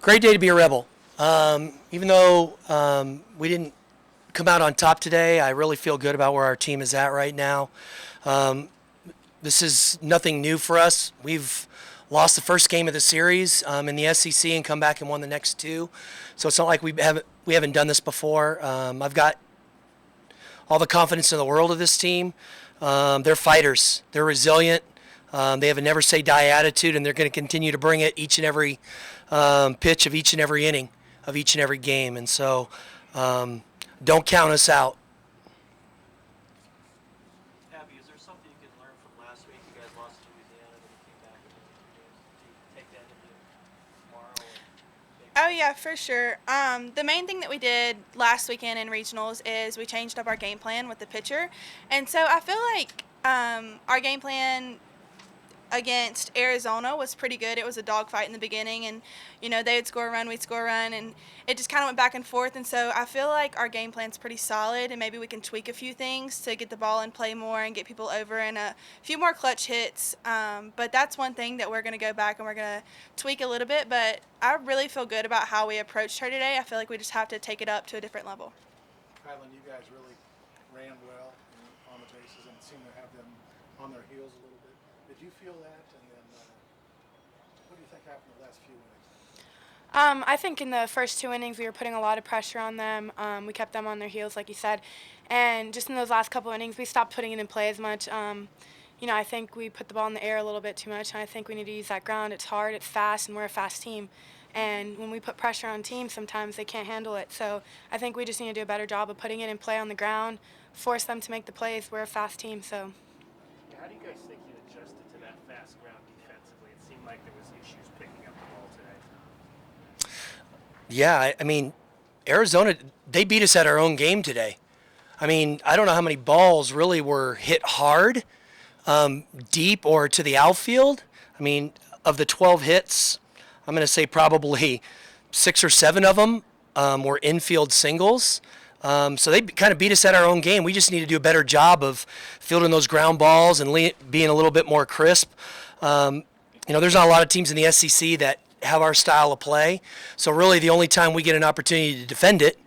Great day to be a Rebel. Even though we didn't come out on top today, I really feel good about where our team is at right now. Um, this is nothing new for us. We've lost the first game of the series in the SEC and come back and won the next two. So it's not like we haven't done this before. I've got all the confidence in the world of this team. They're fighters. They're resilient. They have a never say die attitude, and they're going to continue to bring it each and every pitch of each and every inning of each and every game. And so don't count us out. Abby, is there something you can learn from last week? You guys lost to Louisiana, then you came back and won 2 games. Do you take that into tomorrow? Oh yeah, for sure. The main thing that we did last weekend in regionals is we changed up our game plan with the pitcher, and so I feel like our game plan against Arizona was pretty good. It was a dogfight in the beginning, and they would score a run, we'd score a run, and it just kind of went back and forth. And so I feel like our game plan's pretty solid, and maybe we can tweak a few things to get the ball in play more and get people over, and a few more clutch hits. But that's one thing that we're going to go back and we're going to tweak a little bit. But I really feel good about how we approached her today. I feel like we just have to take it up to a different level. Kylan, you guys really ran well on the bases and seemed to have them on their heels a little bit. Did you feel that? And then what do you think happened the last few innings? I think in the first 2 innings we were putting a lot of pressure on them. We kept them on their heels, like you said. And just in those last couple innings, we stopped putting it in play as much. I think we put the ball in the air a little bit too much, and I think we need to use that ground. It's hard, it's fast, and we're a fast team. And when we put pressure on teams, sometimes they can't handle it. So I think we just need to do a better job of putting it in play on the ground, force them to make the plays. We're a fast team, so. How do you guys think you adjusted to that fast ground defensively? It seemed like there was issues picking up the ball today. Yeah, I mean, Arizona, they beat us at our own game today. I mean, I don't know how many balls really were hit hard, deep or to the outfield. I mean, of the 12 hits, I'm going to say probably 6 or 7 of them were infield singles. So they kind of beat us at our own game. We just need to do a better job of fielding those ground balls and being a little bit more crisp. There's not a lot of teams in the SEC that have our style of play. So really the only time we get an opportunity to defend it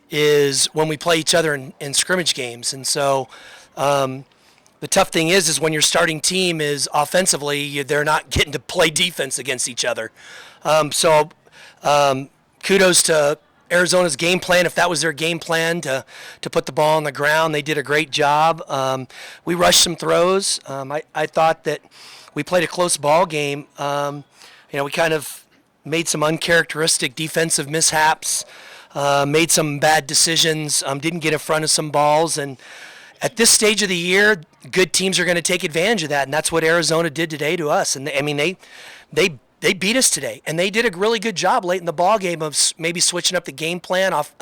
is when we play each other in scrimmage games. And so the tough thing is when your starting team is offensively, they're not getting to play defense against each other. Kudos to Arizona's game plan. If that was their game plan to put the ball on the ground, they did a great job. We rushed some throws. I thought that we played a close ball game. We kind of made some uncharacteristic defensive mishaps, made some bad decisions, didn't get in front of some balls. And at this stage of the year, good teams are going to take advantage of that, and that's what Arizona did today to us. And they beat us today, and they did a really good job late in the ball game of maybe switching up the game plan off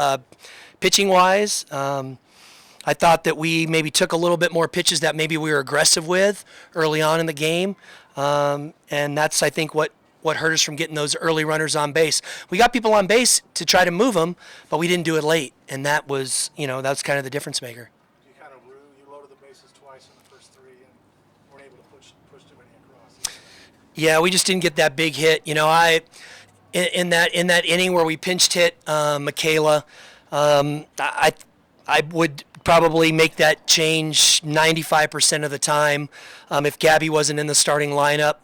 pitching wise. I thought that we maybe took a little bit more pitches that maybe we were aggressive with early on in the game, and that's I think what hurt us from getting those early runners on base. We got people on base to try to move them, but we didn't do it late, and that was that's kind of the difference maker. You loaded the bases twice in the first 3 and weren't able to push too many across. Yeah, we just didn't get that big hit. In that inning where we pinched hit Michaela, I would probably make that change 95% of the time if Gabby wasn't in the starting lineup.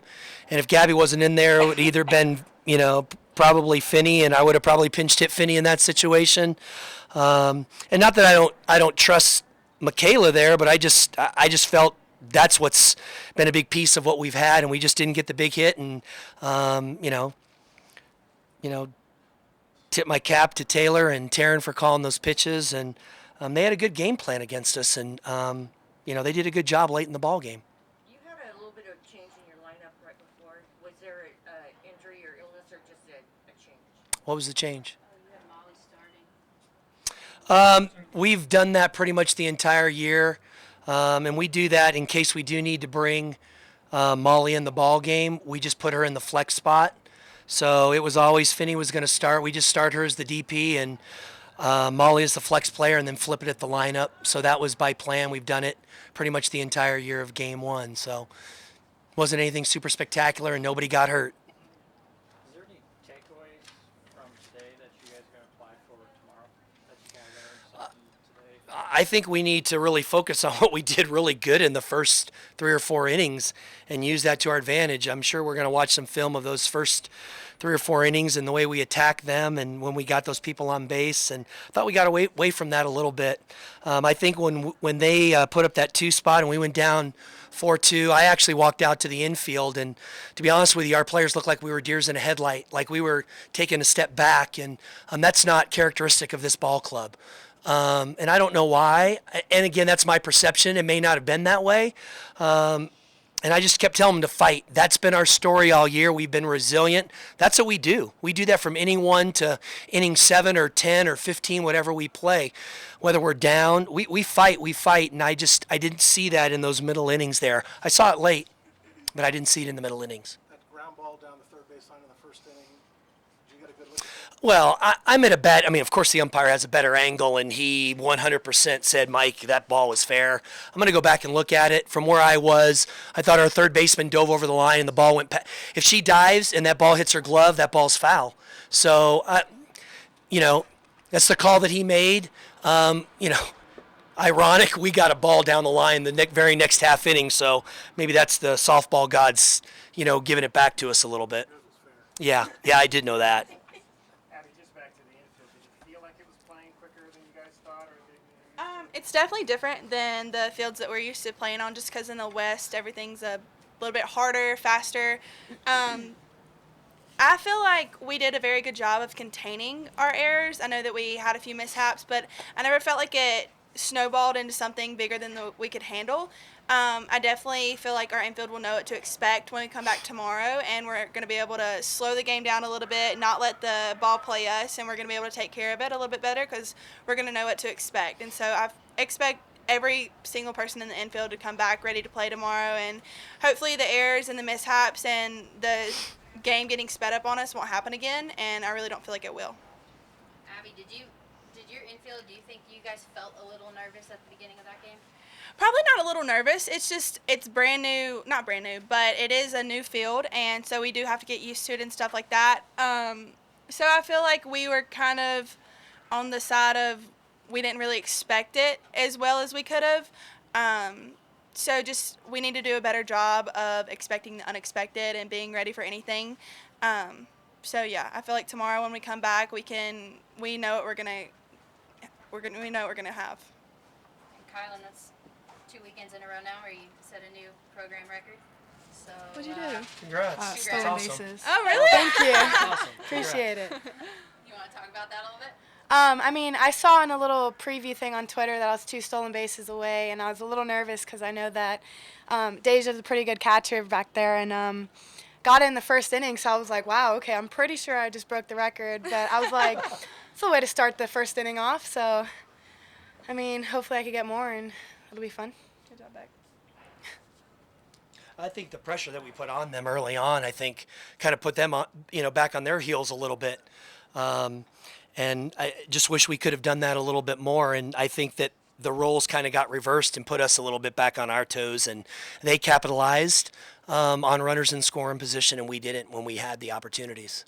And if Gabby wasn't in there, it would either been probably Finney, and I would have probably pinched hit Finney in that situation. And not that I don't trust Michaela there, but I just felt that's what's been a big piece of what we've had, and we just didn't get the big hit. And tip my cap to Taylor and Taryn for calling those pitches, and they had a good game plan against us, and they did a good job late in the ball game. You had a little bit of change in your lineup right before. Was there an injury or illness, or just a change? What was the change? You had Molly starting. We've done that pretty much the entire year, and we do that in case we do need to bring Molly in the ball game. We just put her in the flex spot. So it was always Finney was going to start. We just start her as the DP and Molly is the flex player, and then flip it at the lineup. So that was by plan. We've done it pretty much the entire year of game 1. So it wasn't anything super spectacular, and nobody got hurt. I think we need to really focus on what we did really good in the first 3 or 4 innings and use that to our advantage. I'm sure we're going to watch some film of those first 3 or 4 innings and the way we attacked them and when we got those people on base. And I thought we got away from that a little bit. I think when they put up that 2 spot and we went down 4-2, I actually walked out to the infield, and to be honest with you, our players looked like we were deers in a headlight, like we were taking a step back, and that's not characteristic of this ball club. And I don't know why. And again, that's my perception. It may not have been that way. And I just kept telling them to fight. That's been our story all year. We've been resilient. That's what we do. We do that from inning 1 to inning 7 or 10 or 15, whatever we play. Whether we're down, we fight. And I didn't see that in those middle innings there. I saw it late, but I didn't see it in the middle innings. That ground ball down the third baseline in the first inning, did you get a good look at that? Well, I'm at a bet. I mean, of course, the umpire has a better angle, and he 100% said, Mike, that ball was fair. I'm going to go back and look at it. From where I was, I thought our third baseman dove over the line, and the ball went past. If she dives and that ball hits her glove, that ball's foul. So, that's the call that he made. Ironic, we got a ball down the line the very next half inning, so maybe that's the softball gods, giving it back to us a little bit. Yeah, I did know that. Abby, just back to the infield, did you feel like it was playing quicker than you guys thought? Or It's definitely different than the fields that we're used to playing on, just because in the West everything's a little bit harder, faster. I feel like we did a very good job of containing our errors. I know that we had a few mishaps, but I never felt like it snowballed into something bigger than we could handle. I definitely feel like our infield will know what to expect when we come back tomorrow, and we're going to be able to slow the game down a little bit, not let the ball play us, and we're going to be able to take care of it a little bit better because we're going to know what to expect. And so I expect every single person in the infield to come back ready to play tomorrow, and hopefully the errors and the mishaps and the game getting sped up on us won't happen again, and I really don't feel like it will. Abby, did your infield, do you think you guys felt a little nervous at the beginning of that game? Probably not a little nervous. It's brand new, not brand new, but it is a new field, and so we do have to get used to it and stuff like that. So I feel like we were kind of on the side of we didn't really expect it as well as we could have. So just we need to do a better job of expecting the unexpected and being ready for anything. So yeah, I feel like tomorrow when we come back, we know what we're gonna have. And Kylan, that's 2 weekends in a row now where you set a new program record. So What'd you do? Congrats. Stolen That's awesome. bases. Oh really? Thank you. Awesome. Appreciate it. You want to talk about that a little bit? I mean, I saw in a little preview thing on Twitter that I was 2 stolen bases away, and I was a little nervous because I know that Deja's a pretty good catcher back there, and got it in the first inning, so I was like, wow, okay, I'm pretty sure I just broke the record, but I was like, it's a way to start the first inning off, so, I mean, hopefully I could get more, and it'll be fun. Good job, Beck. I think the pressure that we put on them early on, I think, kind of put them on, back on their heels a little bit. And I just wish we could have done that a little bit more. And I think that the roles kind of got reversed and put us a little bit back on our toes. And they capitalized on runners in scoring position, and we didn't when we had the opportunities.